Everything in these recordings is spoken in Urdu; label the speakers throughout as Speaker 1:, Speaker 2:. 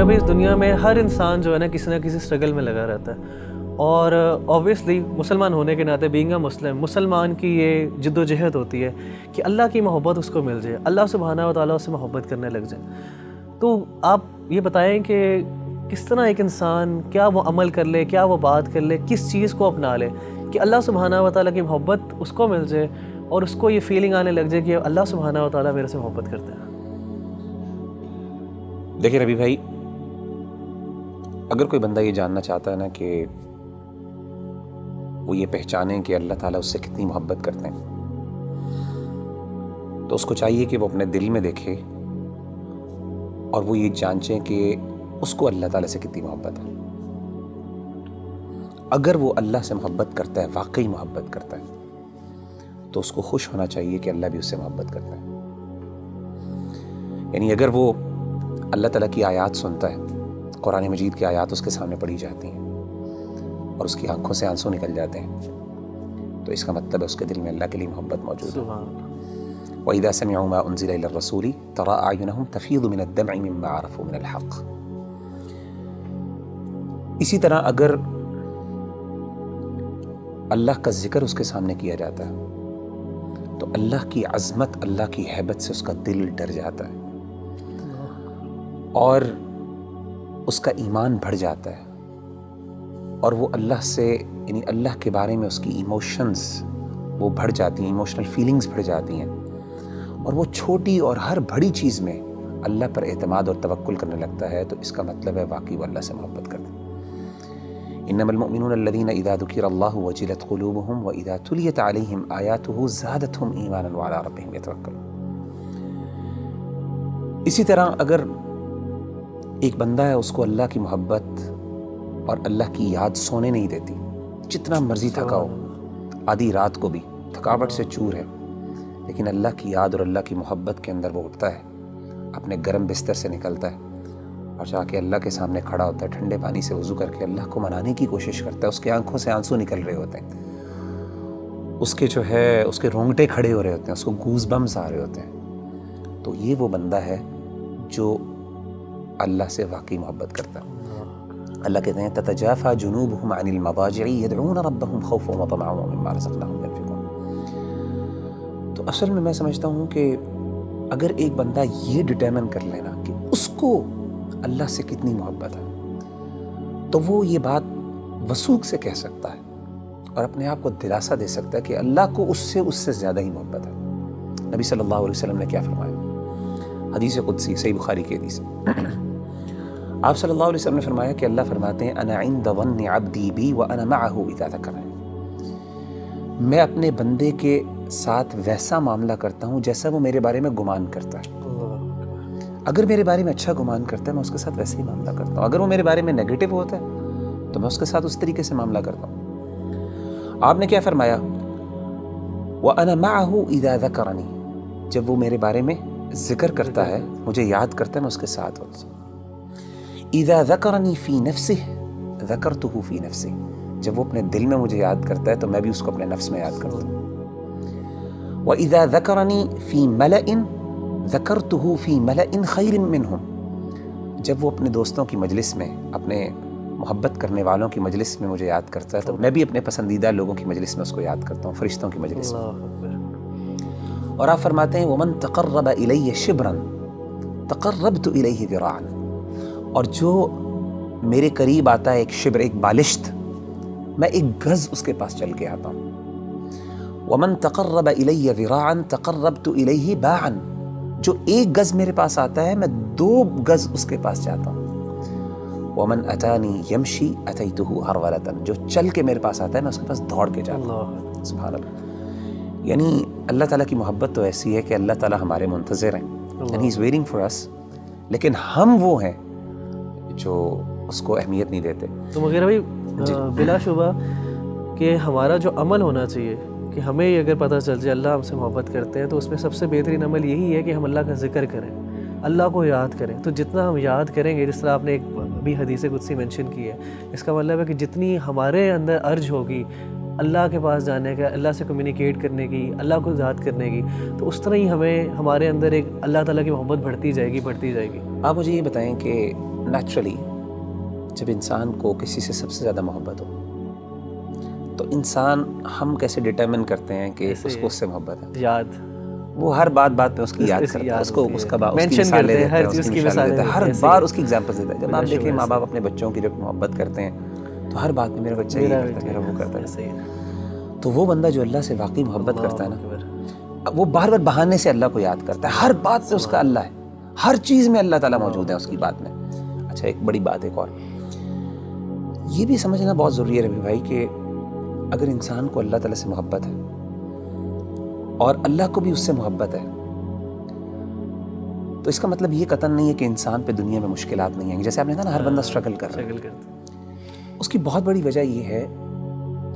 Speaker 1: ابھی اس دنیا میں ہر انسان جو ہے نا کسی اسٹرگل میں لگا رہتا ہے، اور اوبویسلی مسلمان ہونے کے ناطے بینگ اے مسلمان کی یہ جد و جہد ہوتی ہے کہ اللہ کی محبت اس کو مل جائے، اللہ سبحانہ و تعالیٰ اس سے محبت کرنے لگ جائے۔ تو آپ یہ بتائیں کہ کس طرح ایک انسان کیا وہ عمل کر لے، کیا وہ بات کر لے، کس چیز کو اپنا لے کہ اللہ سبحانہ و تعالیٰ کی محبت اس کو مل جائے اور اس کو یہ فیلنگ آنے لگ جائے کہ اللہ سبحانہ و تعالیٰ میرے سے محبت کرتا ہے۔
Speaker 2: دیکھیں ربی بھائی، اگر کوئی بندہ یہ جاننا چاہتا ہے نا کہ وہ یہ پہچانیں کہ اللہ تعالیٰ اس سے کتنی محبت کرتے ہیں، تو اس کو چاہیے کہ وہ اپنے دل میں دیکھے اور وہ یہ جانچیں کہ اس کو اللہ تعالیٰ سے کتنی محبت ہے۔ اگر وہ اللہ سے محبت کرتا ہے، واقعی محبت کرتا ہے، تو اس کو خوش ہونا چاہیے کہ اللہ بھی اس سے محبت کرتا ہے۔ یعنی اگر وہ اللہ تعالیٰ کی آیات سنتا ہے، قرآن مجید کی آیات اس کے سامنے پڑھی جاتی ہیں اور اس کی آنکھوں سے آنسو نکل جاتے ہیں، تو اس کا مطلب ہے اس کے دل میں اللہ کے لیے محبت موجود ہے۔ وَإِذَا سَمِعُوا مَا أُنزِلَ إِلَى الرَّسُولِ تَرَىٰ أَعْيُنَهُمْ تَفِيضُ مِنَ الدَّمْعِ مِمَّا عَرَفُوا مِنَ الْحَقِّ۔ اسی طرح اگر اللہ کا ذکر اس کے سامنے کیا جاتا ہے تو اللہ کی عظمت، اللہ کی ہیبت سے اس کا دل ڈر جاتا ہے اور اس کا ایمان بڑھ جاتا ہے، اور وہ اللہ سے، یعنی اللہ کے بارے میں اس کی ایموشنز وہ بڑھ جاتی ہیں، ایموشنل فیلنگز بڑھ جاتی ہیں، اور وہ چھوٹی اور ہر بڑی چیز میں اللہ پر اعتماد اور توکل کرنے لگتا ہے، تو اس کا مطلب ہے واقعی وہ اللہ سے محبت کرتا ہے۔ انما المؤمنون الذين اذا ذكر الله وجلت قلوبهم واذا تليت عليهم آياته زادتهم ایمانا وعلى ربهم يتوکلون۔ اسی طرح اگر ایک بندہ ہے، اس کو اللہ کی محبت اور اللہ کی یاد سونے نہیں دیتی، جتنا مرضی تھکا ہو، آدھی رات کو بھی تھکاوٹ سے چور ہے، لیکن اللہ کی یاد اور اللہ کی محبت کے اندر وہ اٹھتا ہے، اپنے گرم بستر سے نکلتا ہے اور جا کے اللہ کے سامنے کھڑا ہوتا ہے، ٹھنڈے پانی سے وضو کر کے اللہ کو منانے کی کوشش کرتا ہے، اس کے آنکھوں سے آنسو نکل رہے ہوتے ہیں، اس کے جو ہے اس کے رونگٹے کھڑے ہو رہے ہوتے ہیں، اس کو گوز بمز آ رہے ہوتے ہیں، تو یہ وہ بندہ ہے جو اللہ سے واقعی محبت کرتا ہے۔ اللہ کہتے ہیں تتجافى جنوبهم عن المضاجع يدعون ربهم خوفا وطمعا ومما رزقناهم ينفقون۔ تو اصل میں سمجھتا ہوں کہ اگر ایک بندہ یہ ڈٹرمن کر لینا کہ اس کو اللہ سے کتنی محبت ہے، تو وہ یہ بات وثوق سے کہہ سکتا ہے اور اپنے آپ کو دلاسا دے سکتا ہے کہ اللہ کو اس سے زیادہ ہی محبت ہے۔ نبی صلی اللہ علیہ وسلم نے کیا فرمایا؟ حدیث قدسی، صحیح بخاری کی حدیث، آپ صلی اللہ علیہ وسلم نے فرمایا کہ اللہ فرماتے ہیں انا عند ظن عبدی بی وانا معه اذا ذکرنی، میں اپنے بندے کے ساتھ ویسا معاملہ کرتا ہوں جیسا وہ میرے بارے میں گمان کرتا ہے۔ اگر میرے بارے میں اچھا گمان کرتا ہے میں اس کے ساتھ ویسے ہی معاملہ کرتا ہوں، اگر وہ میرے بارے میں نیگیٹو ہوتا ہے تو میں اس کے ساتھ اس طریقے سے معاملہ کرتا ہوں۔ آپ نے کیا فرمایا؟ وانا معه اذا ذکرنی، جب وہ میرے بارے میں ذکر کرتا ہے، مجھے یاد کرتا ہے، میں اس کے ساتھ ہوتا ہوں۔ اذا ذکرنی فی نفسہ ذکرتہ فی نفسی، جب وہ اپنے دل میں مجھے یاد کرتا ہے تو میں بھی اس کو اپنے نفس میں یاد کرتا ہوں۔ وَإِذَا ذَكَرَنِي فِي مَلَئٍ ذَكَرْتُهُ فِي مَلَئٍ خَيْرٍ مِّنْهُمْ، جب وہ اپنے دوستوں کی مجلس میں، اپنے محبت کرنے والوں کی مجلس میں مجھے یاد کرتا ہے تو میں بھی اپنے پسندیدہ لوگوں کی مجلس میں اس کو یاد کرتا ہوں، فرشتوں کی مجلس میں۔ اور آپ فرماتے ہیں وَمَن تَقَرَّبَ إِلَيَّ شِبْرًا تَقَرَّبْتُ إِلَيْهِ ذِرَاعًا، اور جو میرے قریب آتا ہے ایک شبر، ایک بالشت، میں ایک گز اس کے پاس چل کے آتا ہوں۔ وَمَن تَقَرَّبَ إِلَيَّ ذِرَاعًا تَقَرَّبْتُ إِلَيْهِ بَاعًا، جو ایک گز میرے پاس آتا ہے میں 2 گز اس کے پاس جاتا ہوں۔ وَمَن أَتَانِي يَمْشِي أَتَيْتُهُ هَرْوَلَةً، جو چل کے میرے پاس آتا ہے میں اس کے پاس دوڑ کے جاتا ہوں۔ سبحان اللہ۔ یعنی اللہ تعالیٰ کی محبت تو ایسی ہے کہ اللہ تعالیٰ ہمارے منتظر ہیں، and he is waiting for us، لیکن ہم وہ ہیں جو اس کو اہمیت نہیں دیتے۔
Speaker 1: تو مغیر بھائی بلا شبہ کہ ہمارا جو عمل ہونا چاہیے کہ ہمیں اگر پتہ چل جائے اللہ ہم سے محبت کرتے ہیں تو اس میں سب سے بہترین عمل یہی ہے کہ ہم اللہ کا ذکر کریں، اللہ کو یاد کریں۔ تو جتنا ہم یاد کریں گے، جس طرح آپ نے ایک ابھی حدیث قدسی مینشن کی ہے، اس کا مطلب ہے کہ جتنی ہمارے اندر ارج ہوگی اللہ کے پاس جانے کا، اللہ سے کمیونیکیٹ کرنے کی، اللہ کو یاد کرنے کی، تو اس طرح ہی ہمارے اندر ایک اللہ تعالیٰ کی محبت بڑھتی جائے گی۔
Speaker 2: آپ مجھے یہ بتائیں کہ نیچرلی جب انسان کو کسی سے سب سے زیادہ محبت ہو تو انسان ہم کیسے ڈٹرمن کرتے ہیں کہ اس کو اس سے محبت ہے؟
Speaker 1: یاد،
Speaker 2: وہ ہر بات پہ اس کی یاد کرتا ہے، اس کو اس کا مثالیں دیتا ہے، اس کی مثالیں دیتا ہے، ہر بار اس کی ایگزامپل دیتا ہے. جب آپ دیکھیں ماں باپ اپنے بچوں کی جب محبت کرتے ہیں تو ہر بات میں میرا بچہ یہ کرتا ہے، میرا وہ کرتا ہے. تو وہ بندہ جو اللہ سے واقعی محبت کرتا ہے نا، وہ بار بار بہانے سے اللہ کو یاد کرتا ہے. ہر بات پہ اس کا اللہ ہے، ہر چیز میں اللہ تعالیٰ موجود ہے اس کی بات میں. اچھا ایک بڑی بات ایک اور یہ بھی سمجھنا بہت ضروری ہے ربی بھائی کہ اگر انسان کو اللہ تعالیٰ سے محبت ہے اور اللہ کو بھی اس سے محبت ہے تو اس کا مطلب یہ قطعاً نہیں ہے کہ انسان پہ دنیا میں مشکلات نہیں آئیں گی. جیسے آپ نے کہا نا ہر بندہ اسٹرگل کر رہا ہے، اس کی بہت بڑی وجہ یہ ہے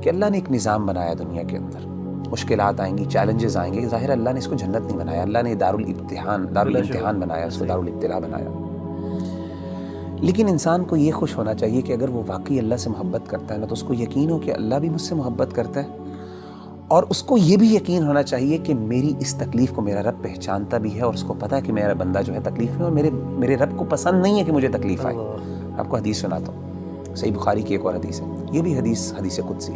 Speaker 2: کہ اللہ نے ایک نظام بنایا دنیا کے اندر. مشکلات آئیں گی، چیلنجز آئیں گے. ظاہر اللہ نے اس کو جنت نہیں بنایا، اللہ نے دارالامتحان بنایا، اس کو دارالابتلاء بنایا. لیکن انسان کو یہ خوش ہونا چاہیے کہ اگر وہ واقعی اللہ سے محبت کرتا ہے نا تو اس کو یقین ہو کہ اللہ بھی مجھ سے محبت کرتا ہے، اور اس کو یہ بھی یقین ہونا چاہیے کہ میری اس تکلیف کو میرا رب پہچانتا بھی ہے اور اس کو پتہ ہے کہ میرا بندہ جو ہے تکلیف میں، اور میرے رب کو پسند نہیں ہے کہ مجھے تکلیف آئے. آپ کو حدیث سناتا ہوں، صحیح بخاری کی ایک اور حدیث ہے، یہ بھی حدیث قدسی.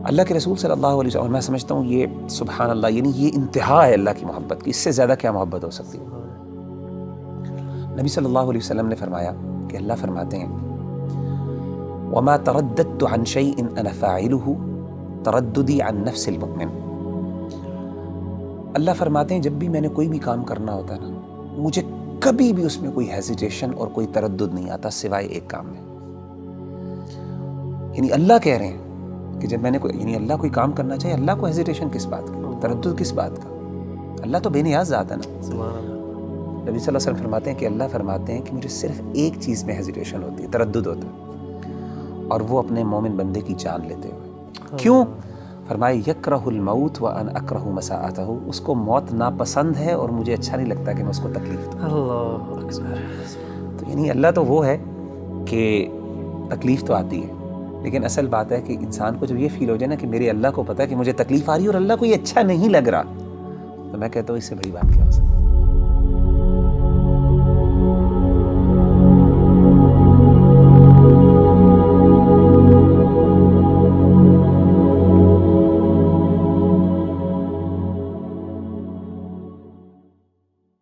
Speaker 2: اللہ کے رسول صلی اللہ علیہ وسلم، میں سمجھتا ہوں یہ سبحان اللہ، یعنی یہ انتہا ہے اللہ کی محبت کی، اس سے زیادہ کیا محبت ہو سکتی ہے. نبی صلی اللہ علیہ وسلم نے فرمایا کہ اللہ فرماتے ہیں وَمَا تَرَدَّدْتُ عَنْ شَيْءٍ أَنَا فَاعِلُهُ ترددی عن نفس المؤمن. اللہ فرماتے ہیں جب بھی میں نے کوئی بھی کام کرنا ہوتا ہے نا، مجھے کبھی بھی اس میں کوئی ہیزیٹیشن اور کوئی تردد نہیں آتا سوائے ایک کام میں. یعنی اللہ کہہ رہے ہیں کہ جب میں نے یعنی اللہ کوئی کام کرنا چاہیے، اللہ کو ہیزیٹیشن کس بات کا، تردد کس بات کا؟ اللہ تو بے نیاز ذات ہے نا. نبی صلی اللہ علیہ وسلم فرماتے ہیں کہ اللہ فرماتے ہیں کہ مجھے صرف ایک چیز میں ہیزیٹیشن ہوتی ہے، تردد ہوتا ہے، اور وہ اپنے مومن بندے کی جان لیتے ہوئے. کیوں؟ فرمائے یکرہ الموت وانا اکرہ مساءتہ، اس کو موت ناپسند ہے اور مجھے اچھا نہیں لگتا کہ میں اس کو تکلیف دوں.
Speaker 1: اللہ اکبر.
Speaker 2: تو یعنی اللہ تو وہ ہے کہ تکلیف تو آتی ہے، لیکن اصل بات ہے کہ انسان کو جب یہ فیل ہو جائے نا کہ میرے اللہ کو پتہ ہے کہ مجھے تکلیف آ رہی ہے اور اللہ کو یہ اچھا نہیں لگ رہا، تو میں کہتا ہوں اس سے بڑی بات کیا ہو سکتی ہے.